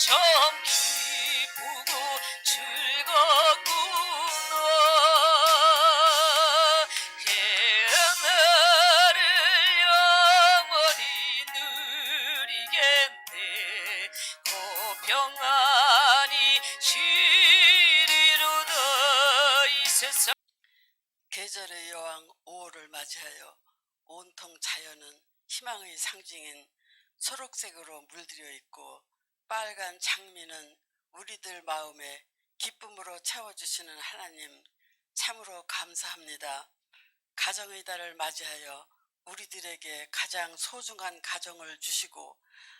참 기쁘고 즐겁구나. 나를 영원히 누리겠네. 고 평안히 쉬리로다 이 세상. 계절의 여왕 5월을 맞이하여 온통 자연은 희망의 상징인 초록색으로 물들여 있고, 빨간 장미는 우리들 마음에 기쁨으로 채워주시는 하나님, 참으로 감사합니다. 가정의 달을 맞이하여 우리들에게 가장 소중한 가정을 주시고,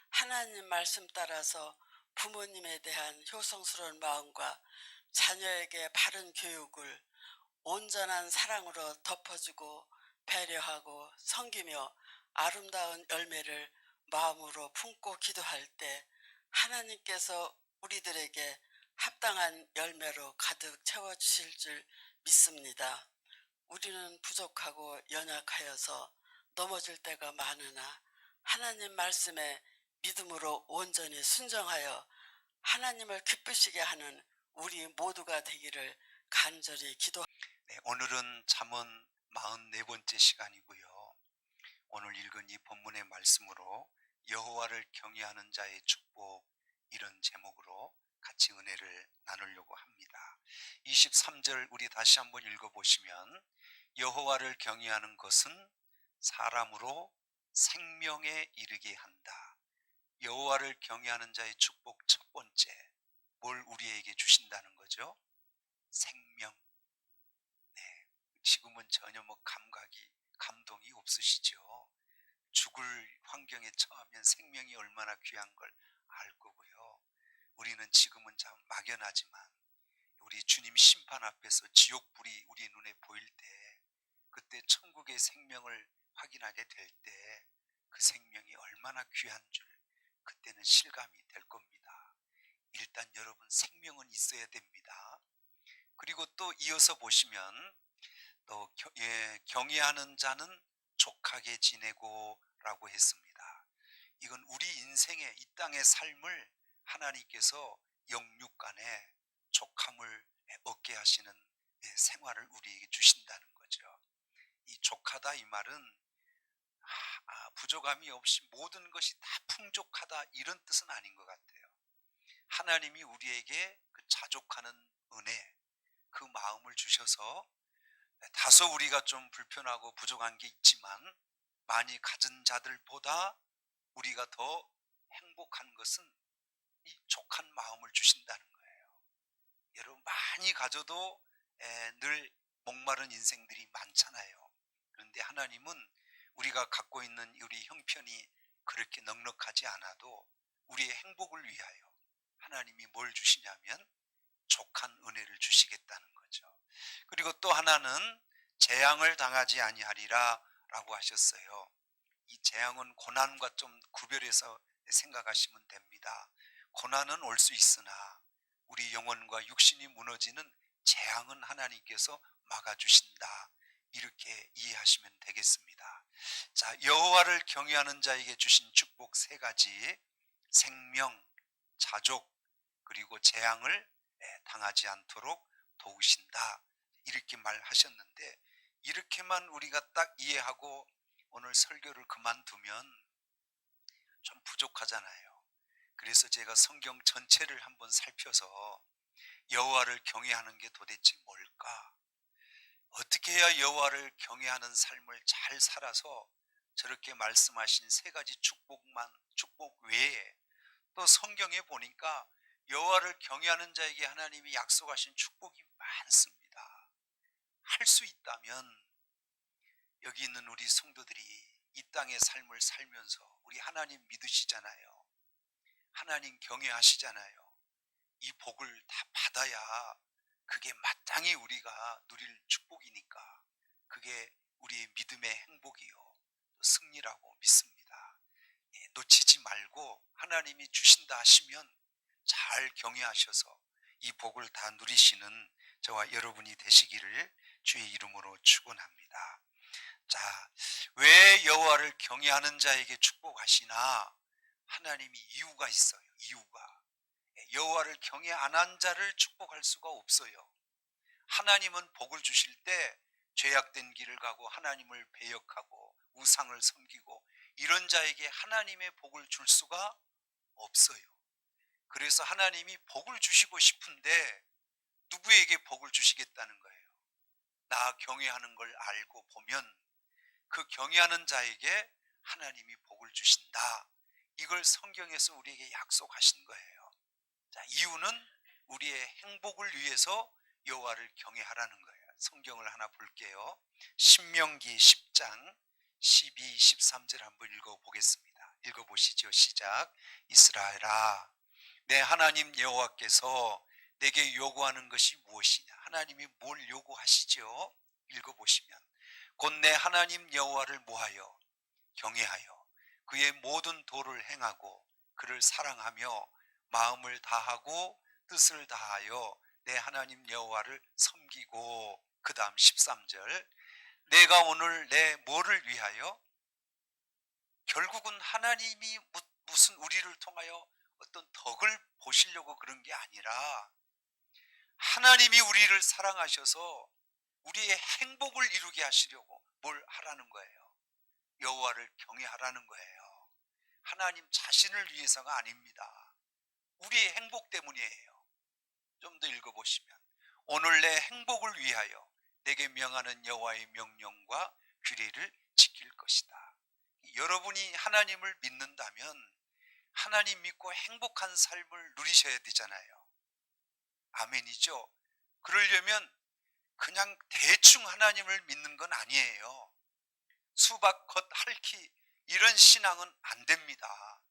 하나님 말씀 따라서 부모님에 대한 효성스러운 마음과 자녀에게 바른 교육을 온전한 사랑으로 덮어주고 배려하고 섬기며 아름다운 열매를 마음으로 품고 기도할 때 하나님께서 우리들에게 합당한 열매로 가득 채워주실 줄 믿습니다. 우리는 부족하고 연약하여서 넘어질 때가 많으나 하나님 말씀에 믿음으로 온전히 순종하여 하나님을 기쁘시게 하는 우리 모두가 되기를 간절히 기도합니다. 오늘은 잠언 44번째 시간이고요. 오늘 읽은 이 본문의 말씀으로 여호와를 경외하는 자의 축복, 이런 제목으로 같이 은혜를 나누려고 합니다. 23절 우리 다시 한번 읽어보시면, 여호와를 경외하는 것은 사람으로 생명에 이르게 한다. 여호와를 경외하는 자의 축복 첫 번째, 뭘 우리에게 주신다는 거죠? 생명. 지금은 전혀 감동이 없으시죠? 죽을 환경에 처하면 생명이 얼마나 귀한 걸 알 거고요. 우리는 지금은 참 막연하지만 우리 주님 심판 앞에서 지옥불이 우리 눈에 보일 때, 그때 천국의 생명을 확인하게 될 때 그 생명이 얼마나 귀한 줄 그때는 실감이 될 겁니다. 일단 여러분, 생명은 있어야 됩니다. 그리고 또 이어서 보시면, 또 경외하는 자는 족하게 지내고 라고 했습니다. 이건 우리 인생의 이 땅의 삶을 하나님께서 영육간에 족함을 얻게 하시는 생활을 우리에게 주신다는 거죠. 이 족하다, 이 말은 부족함이 없이 모든 것이 다 풍족하다, 이런 뜻은 아닌 것 같아요. 하나님이 우리에게 그 자족하는 은혜, 그 마음을 주셔서 다소 우리가 좀 불편하고 부족한 게 있지만 많이 가진 자들보다 우리가 더 행복한 것은 이 족한 마음을 주신다는 거예요. 여러분, 많이 가져도 늘 목마른 인생들이 많잖아요. 그런데 하나님은 우리가 갖고 있는 우리 형편이 그렇게 넉넉하지 않아도 우리의 행복을 위하여 하나님이 뭘 주시냐면 족한 은혜를 주시겠다는 거죠. 그리고 또 하나는 재앙을 당하지 아니하리라 라고 하셨어요. 이 재앙은 고난과 좀 구별해서 생각하시면 됩니다. 고난은 올 수 있으나 우리 영혼과 육신이 무너지는 재앙은 하나님께서 막아주신다, 이렇게 이해하시면 되겠습니다. 자, 여호와를 경외하는 자에게 주신 축복 세 가지, 생명, 자족, 그리고 재앙을 당하지 않도록 도우신다, 이렇게 말하셨는데, 이렇게만 우리가 딱 이해하고 오늘 설교를 그만두면 좀 부족하잖아요. 그래서 제가 성경 전체를 한번 살펴서 여호와를 경외하는 게 도대체 뭘까? 어떻게 해야 여호와를 경외하는 삶을 잘 살아서 저렇게 말씀하신 세 가지 축복 외에 또 성경에 보니까 여호와를 경외하는 자에게 하나님이 약속하신 축복이 많습니다. 할 수 있다면 여기 있는 우리 성도들이 이 땅의 삶을 살면서 우리 하나님 믿으시잖아요. 하나님 경외하시잖아요. 이 복을 다 받아야 그게 마땅히 우리가 누릴 축복이니까 그게 우리의 믿음의 행복이요, 또 승리라고 믿습니다. 놓치지 말고 하나님이 주신다 하시면 잘 경외하셔서 이 복을 다 누리시는 저와 여러분이 되시기를 주의 이름으로 축원합니다. 자, 왜 여호와를 경외하는 자에게 축복하시나? 하나님이 이유가 있어요. 이유가. 여호와를 경외 안 한 자를 축복할 수가 없어요. 하나님은 복을 주실 때 죄악된 길을 가고 하나님을 배역하고 우상을 섬기고 이런 자에게 하나님의 복을 줄 수가 없어요. 그래서 하나님이 복을 주시고 싶은데 누구에게 복을 주시겠다는 거예요? 나 경외하는 걸 알고 보면 그 경외하는 자에게 하나님이 복을 주신다. 이걸 성경에서 우리에게 약속하신 거예요. 자, 이유는 우리의 행복을 위해서 여호와를 경외하라는 거예요. 성경을 하나 볼게요. 신명기 10장 12, 13절 한번 읽어보겠습니다. 읽어보시죠. 시작. 이스라엘아, 내 하나님 여호와께서 내게 요구하는 것이 무엇이냐? 하나님이 뭘 요구하시죠? 읽어보시면 곧 내 하나님 여호와를 뭐하여? 경외하여 그의 모든 도를 행하고 그를 사랑하며 마음을 다하고 뜻을 다하여 내 하나님 여호와를 섬기고, 그 다음 13절, 내가 오늘 내 뭐를 위하여? 결국은 하나님이 무슨 우리를 통하여 어떤 덕을 보시려고 그런 게 아니라 하나님이 우리를 사랑하셔서 우리의 행복을 이루게 하시려고 뭘 하라는 거예요? 여호와를 경외하라는 거예요. 하나님 자신을 위해서가 아닙니다. 우리의 행복 때문이에요. 좀 더 읽어보시면 오늘 내 행복을 위하여 내게 명하는 여호와의 명령과 규례를 지킬 것이다. 여러분이 하나님을 믿는다면 하나님 믿고 행복한 삶을 누리셔야 되잖아요. 아멘이죠? 그러려면 그냥 대충 하나님을 믿는 건 아니에요. 수박 겉 핥기 이런 신앙은 안 됩니다.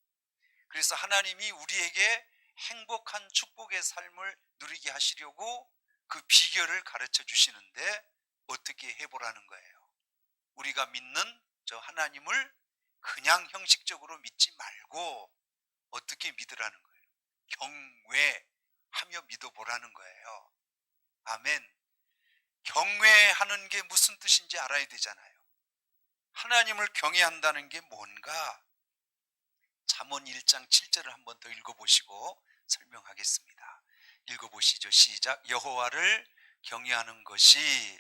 그래서 하나님이 우리에게 행복한 축복의 삶을 누리게 하시려고 그 비결을 가르쳐 주시는데 어떻게 해보라는 거예요? 우리가 믿는 저 하나님을 그냥 형식적으로 믿지 말고 어떻게 믿으라는 거예요? 경외하며 믿어보라는 거예요. 아멘. 경외하는 게 무슨 뜻인지 알아야 되잖아요. 하나님을 경외한다는 게 뭔가? 잠언 1장 7절을 한번 더 읽어보시고 설명하겠습니다. 읽어보시죠. 시작. 여호와를 경외하는 것이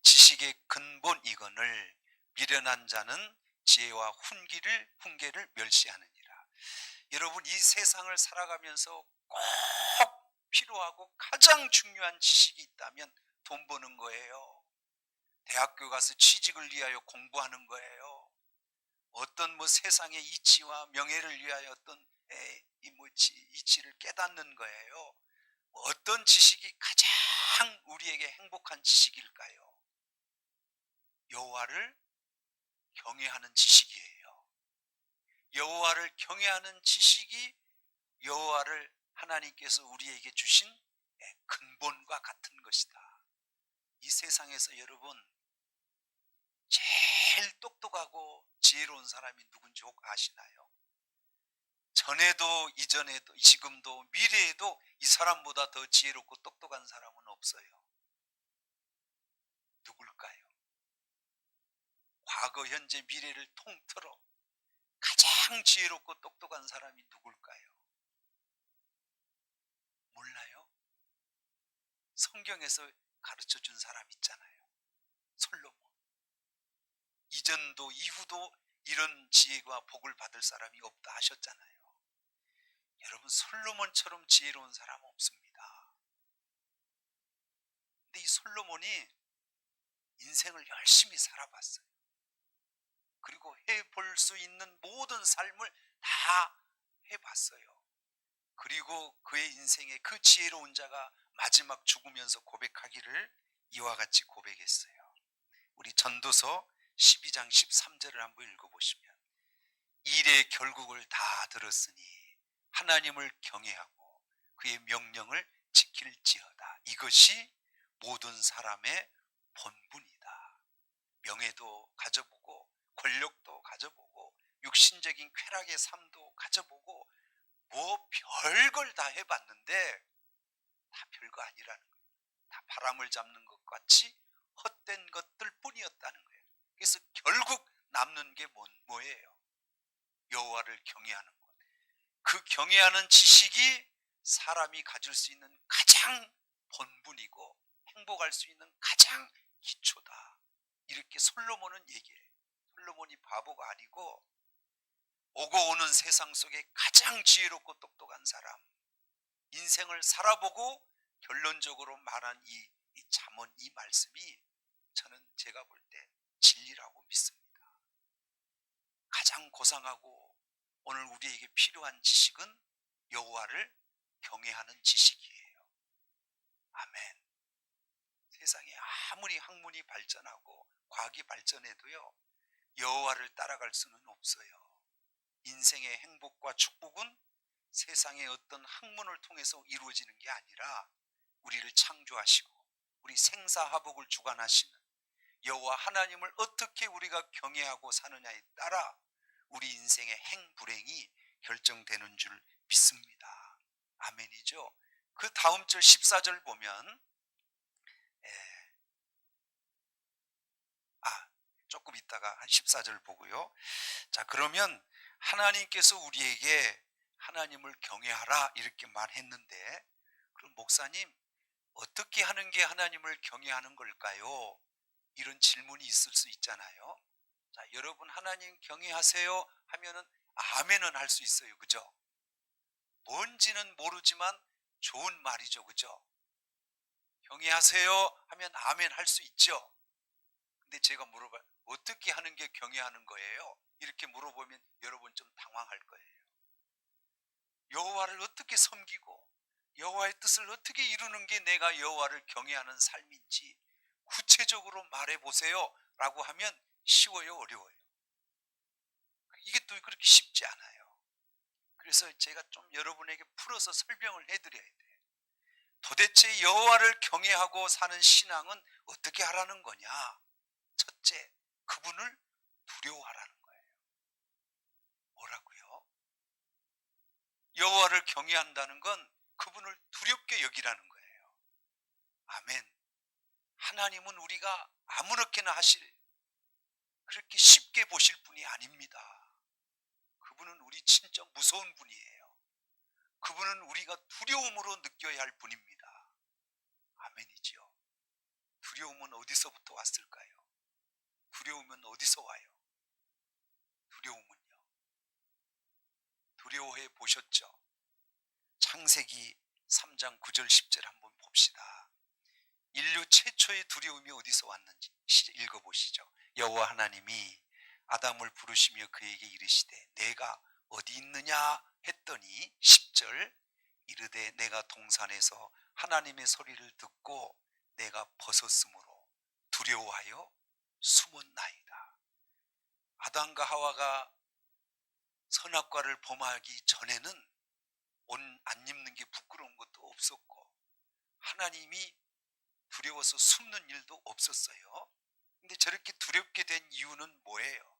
지식의 근본이거늘 미련한 자는 지혜와 훈계를 멸시하느니라. 여러분, 이 세상을 살아가면서 꼭 필요하고 가장 중요한 지식이 있다면 돈 버는 거예요. 대학교 가서 취직을 위하여 공부하는 거예요. 어떤 세상의 이치와 명예를 위하여 어떤 이치를 깨닫는 거예요. 어떤 지식이 가장 우리에게 행복한 지식일까요? 여호와를 경외하는 지식이에요. 여호와를 경외하는 지식이 여호와를 하나님께서 우리에게 주신 근본과 같은 것이다. 이 세상에서 여러분 제일 똑똑하고 지혜로운 사람이 누군지 혹 아시나요? 전에도 이전에도 지금도 미래에도 이 사람보다 더 지혜롭고 똑똑한 사람은 없어요. 누굴까요? 과거, 현재, 미래를 통틀어 가장 지혜롭고 똑똑한 사람이 누굴까요? 몰라요? 성경에서 가르쳐준 사람 있잖아요. 솔로몬. 이전도 이후도 이런 지혜와 복을 받을 사람이 없다 하셨잖아요. 여러분, 솔로몬처럼 지혜로운 사람은 없습니다. 근데 이 솔로몬이 인생을 열심히 살아봤어요. 그리고 해볼 수 있는 모든 삶을 다 해봤어요. 그리고 그의 인생에 그 지혜로운 자가 마지막 죽으면서 고백하기를 이와 같이 고백했어요. 우리 전도서 12장 13절을 한번 읽어보시면 일의 결국을 다 들었으니 하나님을 경외하고 그의 명령을 지킬지어다. 이것이 모든 사람의 본분이다. 명예도 가져보고 권력도 가져보고 육신적인 쾌락의 삶도 가져보고 별걸 다 해봤는데 다 별거 아니라는 거예요. 다 바람을 잡는 것 같이 헛된 것들 뿐이었다는 거예요. 그래서 결국 남는 게 뭐예요? 여호와를 경외하는 것. 그 경외하는 지식이 사람이 가질 수 있는 가장 본분이고 행복할 수 있는 가장 기초다. 이렇게 솔로몬은 얘기해요. 솔로몬이 바보가 아니고 오고 오는 세상 속에 가장 지혜롭고 똑똑한 사람, 인생을 살아보고 결론적으로 말한 이 잠언, 이 말씀이 저는 제가 볼 때 진리라고 믿습니다. 가장 고상하고 오늘 우리에게 필요한 지식은 여호와를 경외하는 지식이에요. 아멘. 세상에 아무리 학문이 발전하고 과학이 발전해도요, 여호와를 따라갈 수는 없어요. 인생의 행복과 축복은 세상의 어떤 학문을 통해서 이루어지는 게 아니라 우리를 창조하시고 우리 생사화복을 주관하시는 여호와 하나님을 어떻게 우리가 경외하고 사느냐에 따라 우리 인생의 행불행이 결정되는 줄 믿습니다. 아멘이죠. 그 다음 절 14절 보면 조금 있다가 한 14절 보고요. 자, 그러면 하나님께서 우리에게 하나님을 경외하라 이렇게 말했는데, 그럼 목사님 어떻게 하는 게 하나님을 경외하는 걸까요? 이런 질문이 있을 수 있잖아요. 자, 여러분 하나님 경외하세요 하면은 아멘은 할 수 있어요. 그죠? 뭔지는 모르지만 좋은 말이죠. 그죠? 경외하세요 하면 아멘 할 수 있죠. 근데 제가 물어봐요. 어떻게 하는 게 경외하는 거예요? 이렇게 물어보면 여러분 좀 당황할 거예요. 여호와를 어떻게 섬기고 여호와의 뜻을 어떻게 이루는 게 내가 여호와를 경외하는 삶인지 구체적으로 말해보세요 라고 하면 쉬워요, 어려워요? 이게 또 그렇게 쉽지 않아요. 그래서 제가 좀 여러분에게 풀어서 설명을 해드려야 돼요. 도대체 여호와를 경외하고 사는 신앙은 어떻게 하라는 거냐? 첫째, 그분을 두려워하라는 거예요. 뭐라고요? 여호와를 경외한다는 건 그분을 두렵게 여기라는 거예요. 아멘. 하나님은 우리가 아무렇게나 하실, 그렇게 쉽게 보실 분이 아닙니다. 그분은 우리 진짜 무서운 분이에요. 그분은 우리가 두려움으로 느껴야 할 분입니다. 아멘이지요. 두려움은 어디서부터 왔을까요? 두려움은 어디서 와요? 두려움은요, 두려워해 보셨죠? 창세기 3장 9절 10절 한번 봅시다. 인류 최초의 두려움이 어디서 왔는지 읽어보시죠. 여호와 하나님이 아담을 부르시며 그에게 이르시되 내가 어디 있느냐 했더니 10절 이르되 내가 동산에서 하나님의 소리를 듣고 내가 벗었으므로 두려워하여 숨었나이다. 아담과 하와가 선악과를 범하기 전에는 옷 안 입는 게 부끄러운 것도 없었고 하나님이 두려워서 숨는 일도 없었어요. 근데 저렇게 두렵게 된 이유는 뭐예요?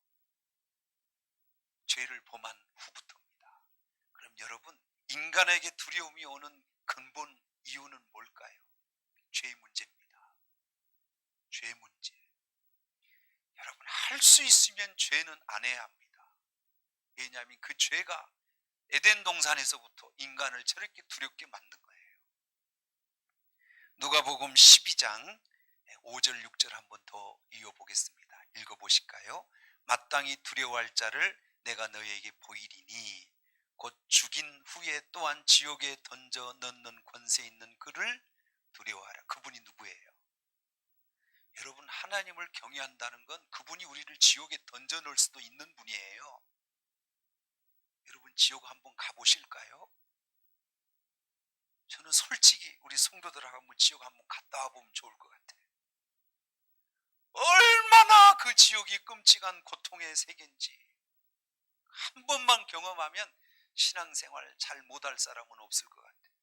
죄를 범한 후부터입니다. 그럼 여러분, 인간에게 두려움이 오는 근본 이유는 뭘까요? 죄 문제입니다. 죄 문제. 여러분, 할 수 있으면 죄는 안 해야 합니다. 왜냐하면 그 죄가 에덴 동산에서부터 인간을 저렇게 두렵게 만든 거예요. 누가복음 12장 5절 6절 한번 더 이어보겠습니다. 읽어보실까요? 마땅히 두려워할 자를 내가 너희에게 보이리니 곧 죽인 후에 또한 지옥에 던져 넣는 권세 있는 그를 두려워하라. 그분이 누구예요? 여러분, 하나님을 경외한다는 건 그분이 우리를 지옥에 던져 넣을 수도 있는 분이에요. 여러분, 지옥 한번 가보실까요? 저는 솔직히 우리 성도들하고 한번 지옥 한번 갔다 와보면 좋을 것 같아요. 얼마나 그 지옥이 끔찍한 고통의 세계인지 한 번만 경험하면 신앙생활 잘 못할 사람은 없을 것 같아요.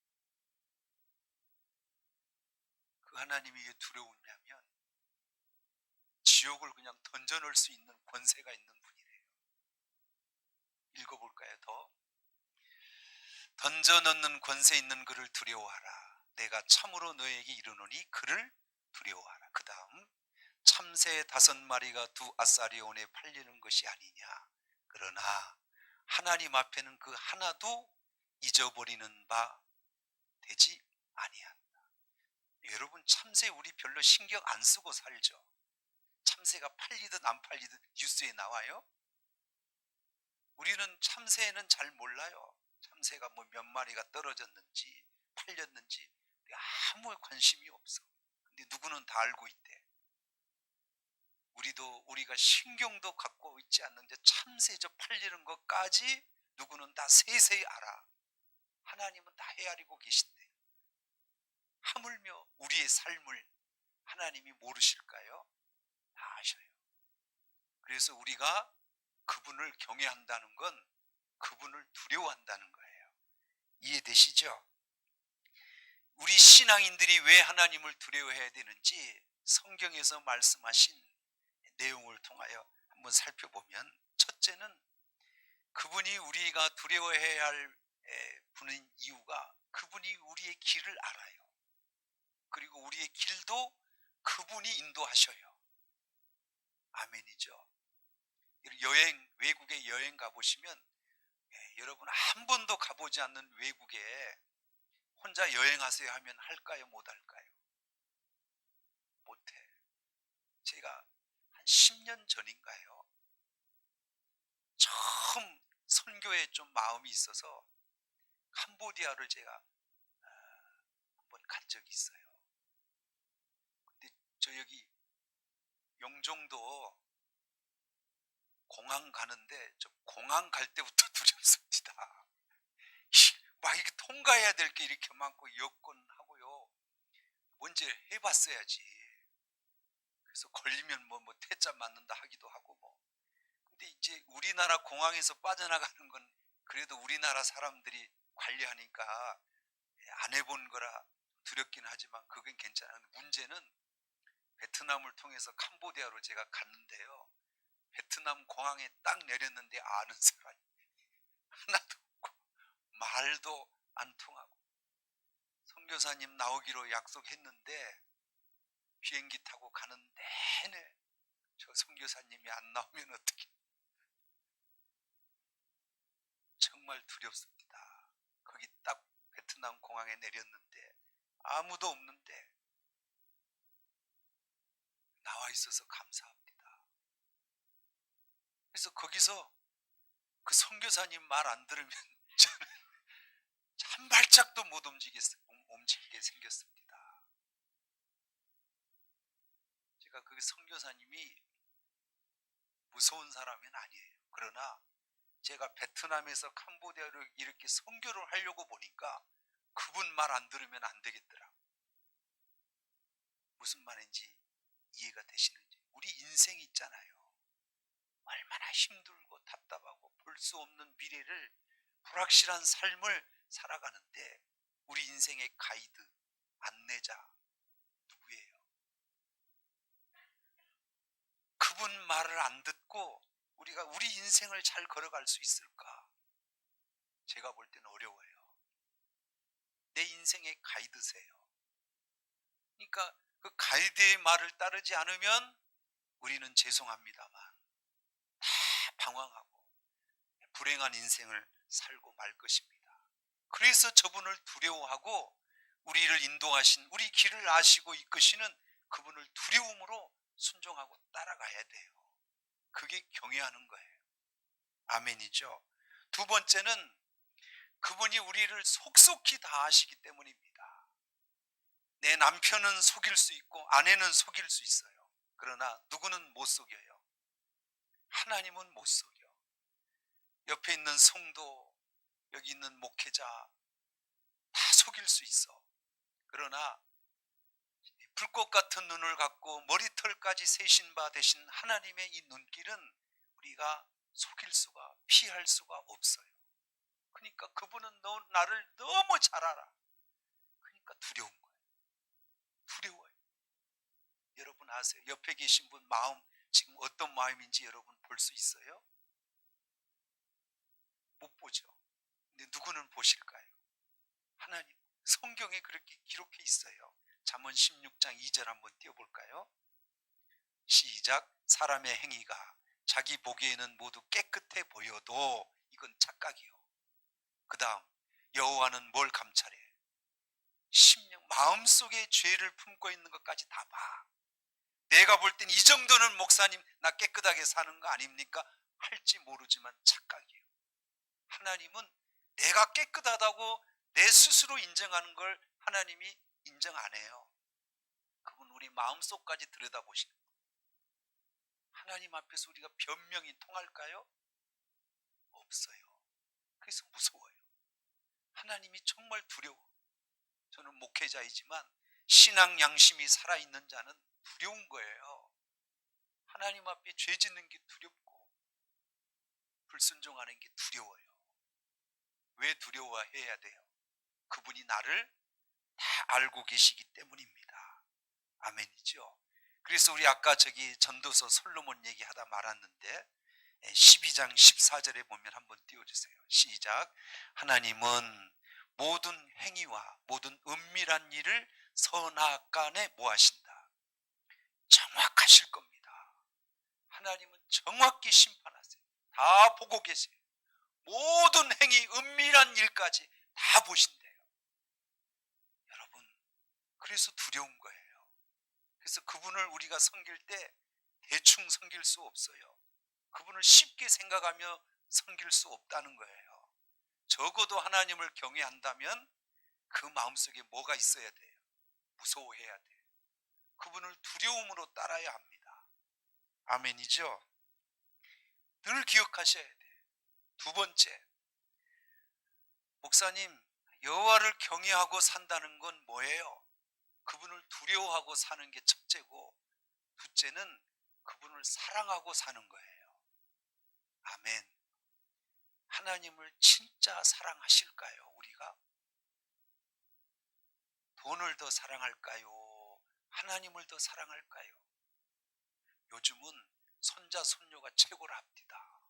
그 하나님이 왜 두려우냐면 지옥을 그냥 던져놓을 수 있는 권세가 있는 분이래요. 읽어볼까요? 더. 던져넣는 권세 있는 그를 두려워하라. 내가 참으로 너에게 이르노니 그를 두려워하라. 그 다음, 참새 5마리가 두 아사리온에 팔리는 것이 아니냐. 그러나 하나님 앞에는 그 하나도 잊어버리는 바 되지 아니한다. 여러분, 참새 우리 별로 신경 안 쓰고 살죠. 참새가 팔리든 안 팔리든 뉴스에 나와요. 우리는 참새는 잘 몰라요. 참새가 뭐 몇 마리가 떨어졌는지 팔렸는지 아무 관심이 없어. 근데 누구는 다 알고 있대. 우리가 신경도 갖고 있지 않는데 참새 저 팔리는 것까지 누구는 다 세세히 알아. 하나님은 다 헤아리고 계신데 하물며 우리의 삶을 하나님이 모르실까요? 다 아셔요. 그래서 우리가 그분을 경외한다는 건 그분을 두려워한다는 거예요. 이해되시죠? 우리 신앙인들이 왜 하나님을 두려워해야 되는지 성경에서 말씀하신 내용을 통하여 한번 살펴보면, 첫째는 그분이 우리가 두려워해야 할 분인 이유가 그분이 우리의 길을 알아요. 그리고 우리의 길도 그분이 인도하셔요. 아멘이죠. 외국에 여행 가보시면 여러분 한 번도 가보지 않는 외국에 혼자 여행하세요 하면 할까요? 못 할까요? 못해. 제가 한 10년 전인가요? 처음 선교에 좀 마음이 있어서 캄보디아를 제가 한번 간 적이 있어요. 근데 저 여기 영종도 공항 가는데 저 공항 갈 때부터 두렵습니다. 막 이렇게 통과해야 될 게 이렇게 많고 여권하고요. 먼저 해봤어야지. 그래서 걸리면 뭐 퇴짜 맞는다 하기도 하고 뭐. 근데 이제 우리나라 공항에서 빠져나가는 건 그래도 우리나라 사람들이 관리하니까 안 해본 거라 두렵긴 하지만 그건 괜찮아요. 문제는 베트남을 통해서 캄보디아로 제가 갔는데요. 베트남 공항에 딱 내렸는데 아는 사람이 하나도 없고 말도 안 통하고, 선교사님 나오기로 약속했는데 비행기 타고 가는 내내 저 선교사님이 안 나오면 어떻게, 정말 두렵습니다. 거기 딱 베트남 공항에 내렸는데 아무도 없는데 나와 있어서 감사합니다. 그래서 거기서 그 선교사님 말 안 들으면 저는 한 발짝도 못 움직이게 생겼습니다. 제가 그 선교사님이 무서운 사람은 아니에요. 그러나 제가 베트남에서 캄보디아로 이렇게 선교를 하려고 보니까 그분 말 안 들으면 안 되겠더라. 무슨 말인지 이해가 되시는지. 우리 인생 있잖아요. 얼마나 힘들고 답답하고 볼 수 없는 미래를, 불확실한 삶을 살아가는데 우리 인생의 가이드, 안내자 누구예요? 그분 말을 안 듣고 우리가 우리 인생을 잘 걸어갈 수 있을까? 제가 볼 때는 어려워요. 내 인생의 가이드세요. 그러니까 그 가이드의 말을 따르지 않으면 우리는 죄송합니다만 다 방황하고 불행한 인생을 살고 말 것입니다. 그래서 저분을 두려워하고 우리를 인도하신, 우리 길을 아시고 이끄시는 그분을 두려움으로 순종하고 따라가야 돼요. 그게 경외하는 거예요. 아멘이죠. 두 번째는 그분이 우리를 속속히 다 아시기 때문입니다. 내 남편은 속일 수 있고 아내는 속일 수 있어요. 그러나 누구는 못 속여요? 하나님은 못 속여. 옆에 있는 성도, 여기 있는 목회자 다 속일 수 있어. 그러나 불꽃 같은 눈을 갖고 머리털까지 세신 바 되신 하나님의 이 눈길은 우리가 속일 수가, 피할 수가 없어요. 그러니까 그분은 나를 너무 잘 알아. 그러니까 두려운 거예요. 두려워요. 여러분 아세요? 옆에 계신 분 마음 지금 어떤 마음인지 여러분 볼 수 있어요? 못 보죠. 근데 누구는 보실까요? 하나님. 성경에 그렇게 기록해 있어요. 잠언 16장 2절 한번 띄워볼까요? 시작. 사람의 행위가 자기 보기에는 모두 깨끗해 보여도 이건 착각이요. 그 다음, 여호와는 뭘 감찰해? 심령, 마음속에 죄를 품고 있는 것까지 다 봐. 내가 볼 땐 이 정도는 목사님 나 깨끗하게 사는 거 아닙니까? 할지 모르지만 착각이에요. 하나님은 내가 깨끗하다고 내 스스로 인정하는 걸 하나님이 인정 안 해요. 그분 우리 마음속까지 들여다보시는 거예요. 하나님 앞에서 우리가 변명이 통할까요? 없어요. 그래서 무서워요. 하나님이 정말 두려워. 저는 목회자이지만 신앙 양심이 살아있는 자는 두려운 거예요. 하나님 앞에 죄 짓는 게 두렵고 불순종하는 게 두려워요. 왜 두려워해야 돼요? 그분이 나를 다 알고 계시기 때문입니다. 아멘이죠. 그래서 우리 아까 저기 전도서 솔로몬 얘기하다 말았는데 12장 14절에 보면 한번 띄워주세요. 시작. 하나님은 모든 행위와 모든 은밀한 일을 선악간에 모하신다. 정확하실 겁니다. 하나님은 정확히 심판하세요. 다 보고 계세요. 모든 행위, 은밀한 일까지 다 보신대요. 여러분, 그래서 두려운 거예요. 그래서 그분을 우리가 섬길 때 대충 섬길 수 없어요. 그분을 쉽게 생각하며 섬길 수 없다는 거예요. 적어도 하나님을 경외한다면 그 마음속에 뭐가 있어야 돼요? 무서워해야 돼요. 그분을 두려움으로 따라야 합니다. 아멘이죠? 늘 기억하셔야 돼요. 두 번째, 목사님, 여호와를 경외하고 산다는 건 뭐예요? 그분을 두려워하고 사는 게 첫째고, 둘째는 그분을 사랑하고 사는 거예요. 아멘. 하나님을 진짜 사랑하실까요? 우리가 돈을 더 사랑할까요? 하나님을 더 사랑할까요? 요즘은 손자 손녀가 최고랍니다.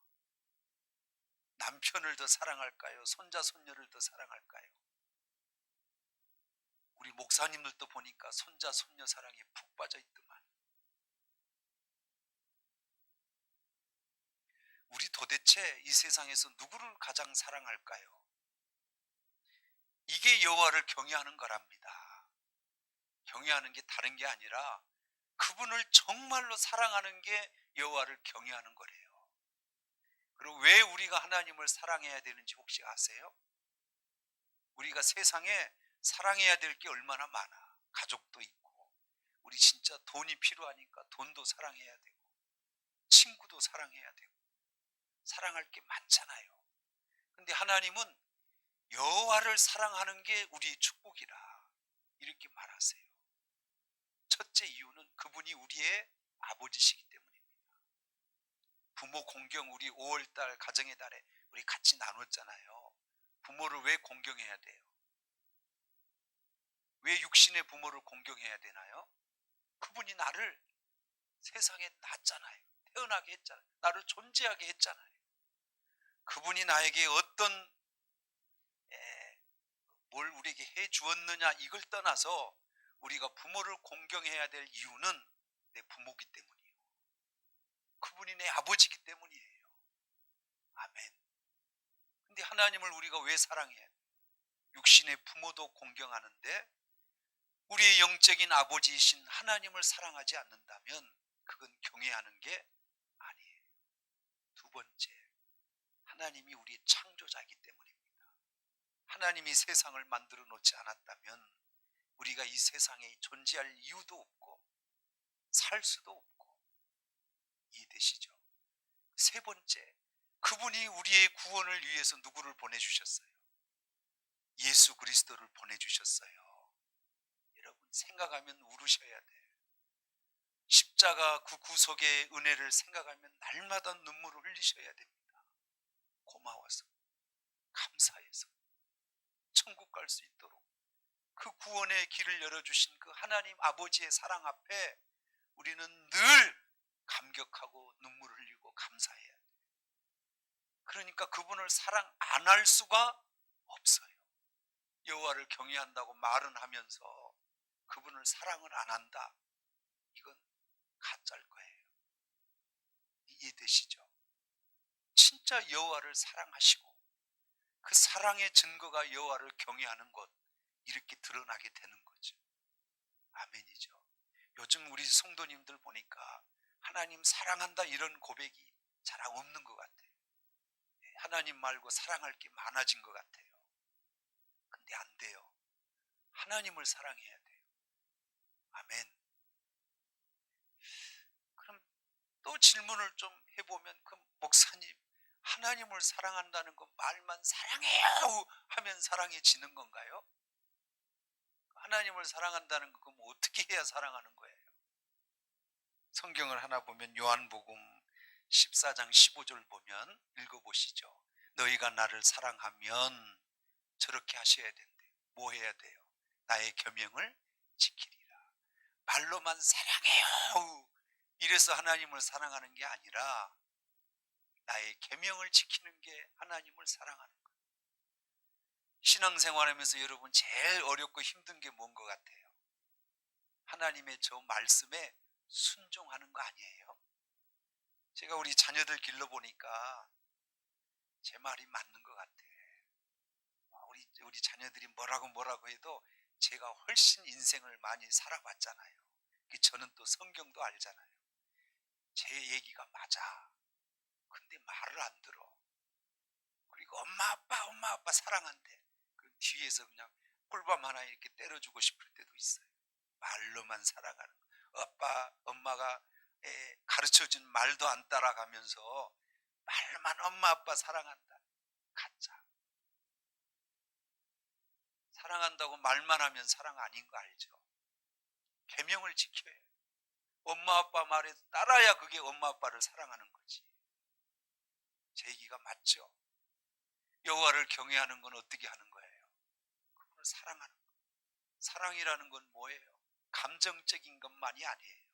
남편을 더 사랑할까요? 손자 손녀를 더 사랑할까요? 우리 목사님들도 보니까 손자 손녀 사랑에 푹 빠져 있더만. 우리 도대체 이 세상에서 누구를 가장 사랑할까요? 이게 여호와를 경외하는 거랍니다. 경외하는 게 다른 게 아니라 그분을 정말로 사랑하는 게 여호와를 경외하는 거래요. 그리고 왜 우리가 하나님을 사랑해야 되는지 혹시 아세요? 우리가 세상에 사랑해야 될 게 얼마나 많아. 가족도 있고, 우리 진짜 돈이 필요하니까 돈도 사랑해야 되고, 친구도 사랑해야 되고, 사랑할 게 많잖아요. 근데 하나님은 여호와를 사랑하는 게 우리의 축복이라 이렇게 말하세요. 첫째 이유는 그분이 우리의 아버지시기 때문입니다. 부모 공경 우리 5월달 가정의 달에 우리 같이 나눴잖아요. 부모를 왜 공경해야 돼요? 왜 육신의 부모를 공경해야 되나요? 그분이 나를 세상에 낳았잖아요. 태어나게 했잖아요. 나를 존재하게 했잖아요. 그분이 나에게 어떤 뭘 우리에게 해 주었느냐 이걸 떠나서 우리가 부모를 공경해야 될 이유는 내 부모기 때문이에요. 그분이 내 아버지기 때문이에요. 아멘. 근데 하나님을 우리가 왜 사랑해요? 육신의 부모도 공경하는데 우리의 영적인 아버지이신 하나님을 사랑하지 않는다면 그건 경외하는 게 아니에요. 두 번째, 하나님이 우리의 창조자이기 때문입니다. 하나님이 세상을 만들어 놓지 않았다면 우리가 이 세상에 존재할 이유도 없고 살 수도 없고. 이해되시죠? 세 번째, 그분이 우리의 구원을 위해서 누구를 보내주셨어요? 예수 그리스도를 보내주셨어요. 여러분 생각하면 울으셔야 돼요. 십자가 그 구속의 은혜를 생각하면 날마다 눈물을 흘리셔야 됩니다. 고마워서, 감사해서 천국 갈 수 있도록 그 구원의 길을 열어주신 그 하나님 아버지의 사랑 앞에 우리는 늘 감격하고 눈물을 흘리고 감사해야 돼요. 그러니까 그분을 사랑 안 할 수가 없어요. 여호와를 경외한다고 말은 하면서 그분을 사랑을 안 한다. 이건 가짜일 거예요. 이해되시죠? 진짜 여호와를 사랑하시고 그 사랑의 증거가 여호와를 경외하는 것, 이렇게 드러나게 되는 거죠. 아멘이죠. 요즘 우리 성도님들 보니까 하나님 사랑한다 이런 고백이 잘 없는 것 같아요. 하나님 말고 사랑할 게 많아진 것 같아요. 근데 안 돼요. 하나님을 사랑해야 돼요. 아멘. 그럼 또 질문을 좀 해보면, 그 목사님, 하나님을 사랑한다는 건 말만 사랑해요 하면 사랑해지는 건가요? 하나님을 사랑한다는 건 그럼 어떻게 해야 사랑하는 거예요? 성경을 하나 보면 요한복음 14장 15절 보면 읽어보시죠. 너희가 나를 사랑하면 저렇게 하셔야 된대요. 뭐 해야 돼요? 나의 계명을 지키리라. 말로만 사랑해요 이래서 하나님을 사랑하는 게 아니라 나의 계명을 지키는 게 하나님을 사랑하는 거예요. 신앙생활하면서 여러분 제일 어렵고 힘든 게 뭔 것 같아요? 하나님의 저 말씀에 순종하는 거 아니에요? 제가 우리 자녀들 길러보니까 제 말이 맞는 것 같아. 우리 자녀들이 뭐라고 해도 제가 훨씬 인생을 많이 살아봤잖아요. 저는 또 성경도 알잖아요. 제 얘기가 맞아. 근데 말을 안 들어. 그리고 엄마 아빠 사랑한대. 그 뒤에서 그냥 꿀밤 하나 이렇게 때려주고 싶을 때도 있어요. 말로만 사랑하는 거. 아빠 엄마가 가르쳐준 말도 안 따라가면서 말만 엄마 아빠 사랑한다. 가짜. 사랑한다고 말만 하면 사랑 아닌 거 알죠? 계명을 지켜야 해요. 엄마 아빠 말에 따라야 그게 엄마 아빠를 사랑하는 거지. 제 얘기가 맞죠? 여호와를 경외하는 건 어떻게 하는 거예요? 그분을 사랑하는 거예요. 사랑이라는 건 뭐예요? 감정적인 것만이 아니에요.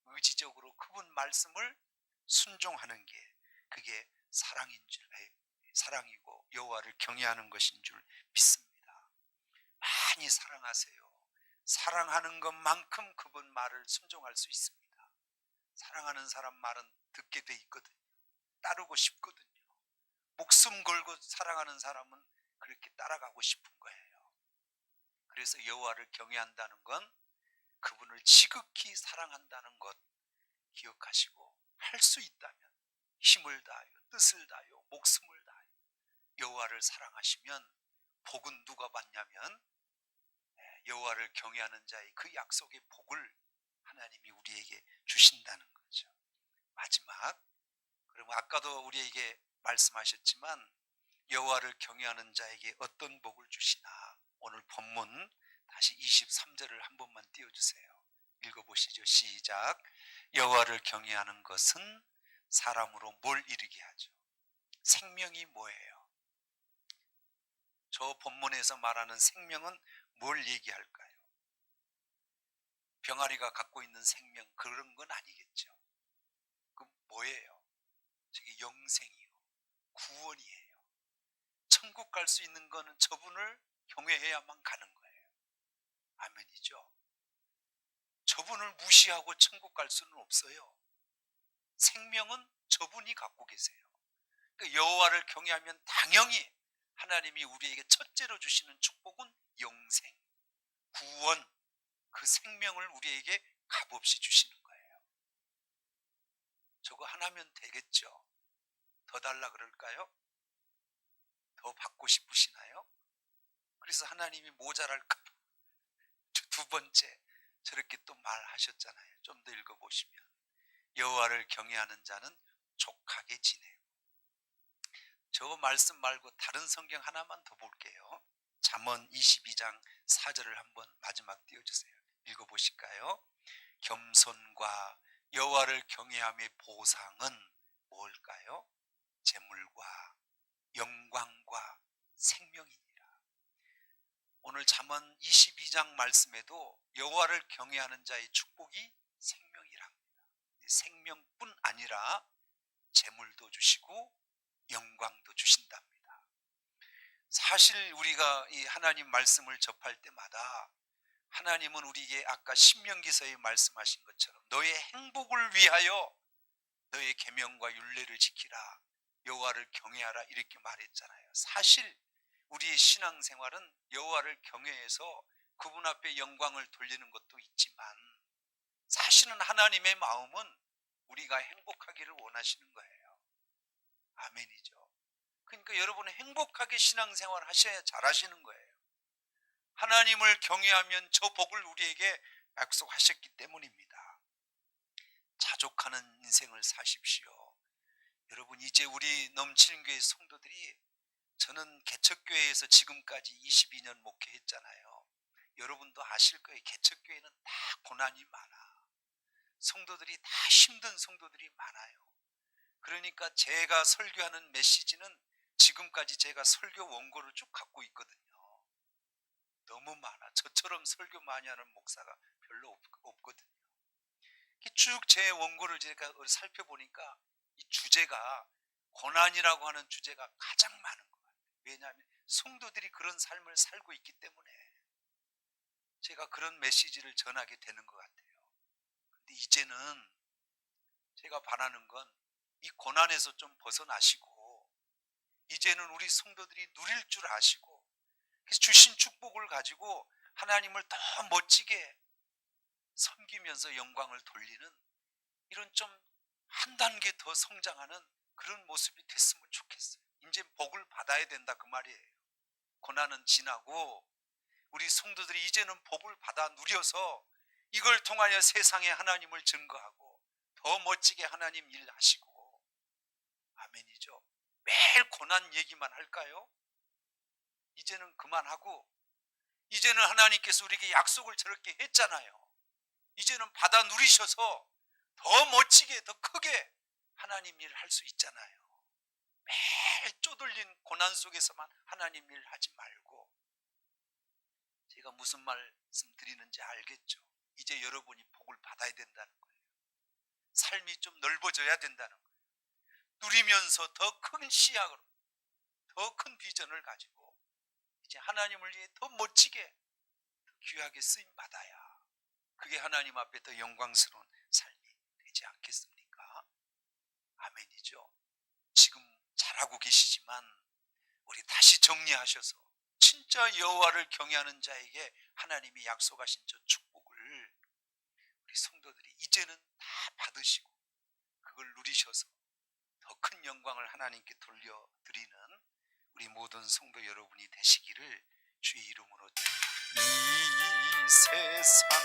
의지적으로 그분 말씀을 순종하는 게 그게 사랑이고 여호와를 경외하는 것인 줄 믿습니다. 많이 사랑하세요. 사랑하는 것만큼 그분 말을 순종할 수 있습니다. 사랑하는 사람 말은 듣게 돼 있거든요. 따르고 싶거든요. 목숨 걸고 사랑하는 사람은 그렇게 따라가고 싶은 거예요. 그래서 여호와를 경외한다는 건 그분을 지극히 사랑한다는 것 기억하시고, 할 수 있다면 힘을 다하여 뜻을 다하여 목숨을 다하여 여호와를 사랑하시면 복은 누가 받냐면 여호와를 경외하는 자의 그 약속의 복을 하나님이 우리에게 주신다는 거죠. 마지막, 그러면 아까도 우리에게 말씀하셨지만 여호와를 경외하는 자에게 어떤 복을 주시나, 오늘 본문 다시 23절을 한 번만 띄워주세요. 읽어보시죠. 시작. 여호와를 경외하는 것은 사람으로 뭘 이루게 하죠? 생명이 뭐예요? 저 본문에서 말하는 생명은 뭘 얘기할까요? 병아리가 갖고 있는 생명, 그런 건 아니겠죠. 그럼 뭐예요? 저게 영생이요, 구원이에요. 천국 갈 수 있는 거는 저분을 경외해야만 가는 거예요. 아멘이죠. 저분을 무시하고 천국 갈 수는 없어요. 생명은 저분이 갖고 계세요. 그러니까 여호와를 경외하면 당연히 하나님이 우리에게 첫째로 주시는 축복은 영생, 구원, 그 생명을 우리에게 값없이 주시는 거예요. 저거 하나면 되겠죠? 더 달라 그럴까요? 더 받고 싶으시나요? 그래서 하나님이 모자랄까 봐 두 번째 저렇게 또 말하셨잖아요. 좀 더 읽어보시면 여호와를 경외하는 자는 족하게 지내요. 저 말씀 말고 다른 성경 하나만 더 볼게요. 잠언 22장 4절을 한번 마지막 띄워주세요. 읽어보실까요? 겸손과 여호와를 경외함의 보상은 뭘까요? 재물과 영광과 생명이니라. 오늘 잠언 22장 말씀에도 여호와를 경외하는 자의 축복이 생명이랍니다. 생명뿐 아니라 재물도 주시고 영광도 주신답니다. 사실 우리가 이 하나님 말씀을 접할 때마다 하나님은 우리에게 아까 신명기서에 말씀하신 것처럼 너의 행복을 위하여 너의 계명과 율례를 지키라, 여호와를 경외하라 이렇게 말했잖아요. 사실 우리의 신앙생활은 여호와를 경외해서 그분 앞에 영광을 돌리는 것도 있지만 사실은 하나님의 마음은 우리가 행복하기를 원하시는 거예요. 아멘이죠. 그러니까 여러분은 행복하게 신앙생활 하셔야 잘하시는 거예요. 하나님을 경외하면 저 복을 우리에게 약속하셨기 때문입니다. 자족하는 인생을 사십시오. 여러분, 이제 우리 넘치는 교회 성도들이, 저는 개척교회에서 지금까지 22년 목회했잖아요. 여러분도 아실 거예요. 개척교회는 다 고난이 많아. 성도들이 다 힘든 성도들이 많아요. 그러니까 제가 설교하는 메시지는 지금까지 제가 설교 원고를 쭉 갖고 있거든요. 너무 많아. 저처럼 설교 많이 하는 목사가 별로 없거든요. 쭉 제 원고를 제가 살펴보니까 이 주제가, 고난이라고 하는 주제가 가장 많은 것 같아요. 왜냐하면 성도들이 그런 삶을 살고 있기 때문에 제가 그런 메시지를 전하게 되는 것 같아요. 근데 이제는 제가 바라는 건 이 고난에서 좀 벗어나시고, 이제는 우리 성도들이 누릴 줄 아시고, 그래서 주신 축복을 가지고 하나님을 더 멋지게 섬기면서 영광을 돌리는, 이런 좀 한 단계 더 성장하는 그런 모습이 됐으면 좋겠어요. 이제 복을 받아야 된다, 그 말이에요. 고난은 지나고 우리 성도들이 이제는 복을 받아 누려서 이걸 통하여 세상에 하나님을 증거하고 더 멋지게 하나님 일 하시고. 아멘이죠. 매일 고난 얘기만 할까요? 이제는 그만하고, 이제는 하나님께서 우리에게 약속을 저렇게 했잖아요. 이제는 받아 누리셔서 더 멋지게, 더 크게 하나님 일 할 수 있잖아요. 매일 쪼들린 고난 속에서만 하나님 일 하지 말고. 제가 무슨 말씀 드리는지 알겠죠? 이제 여러분이 복을 받아야 된다는 거예요. 삶이 좀 넓어져야 된다는 거예요. 누리면서 더 큰 시야로, 더 큰 비전을 가지고 이제 하나님을 위해 더 멋지게, 더 귀하게 쓰임 받아야 그게 하나님 앞에 더 영광스러운 삶이 되지 않겠습니까? 아멘이죠. 지금 잘하고 계시지만 우리 다시 정리하셔서 진짜 여호와를 경외하는 자에게 하나님이 약속하신 저 축복을 우리 성도들이 이제는 다 받으시고 그걸 누리셔서 더 큰 영광을 하나님께 돌려드리는 우리 모든 성도 여러분이 되시기를 주의 이름으로. 이 세상도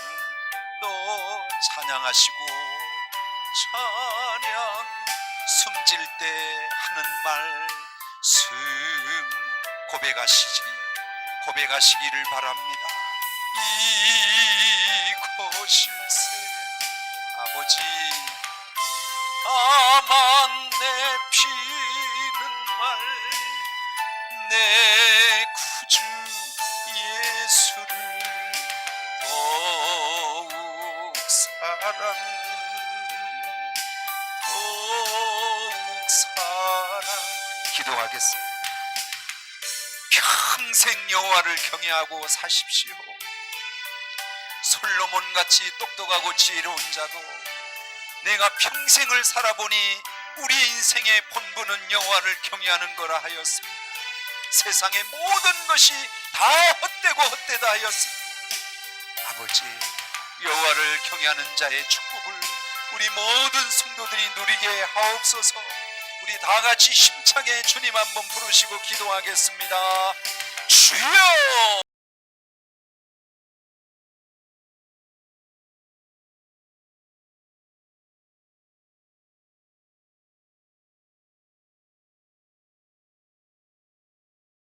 찬양하시고 찬양 숨질 때 하는 말씀 고백하시기를 바랍니다. 이곳일세 아버지, 다만 내피는 말 내 구주 예수를 더욱 사랑 기도하겠습니다. 평생 여호와를 경외하고 사십시오. 솔로몬같이 똑똑하고 지혜로운 자도 내가 평생을 살아보니 우리 인생의 본분은 여호와를 경외하는 거라 하였습니다. 세상의 모든 것이 다 헛되고 헛되다 하였습니다. 아버지, 여호와를 경외하는 자의 축복을 우리 모든 성도들이 누리게 하옵소서. 우리 다 같이 힘차게 주님 한번 부르시고 기도하겠습니다. 주여!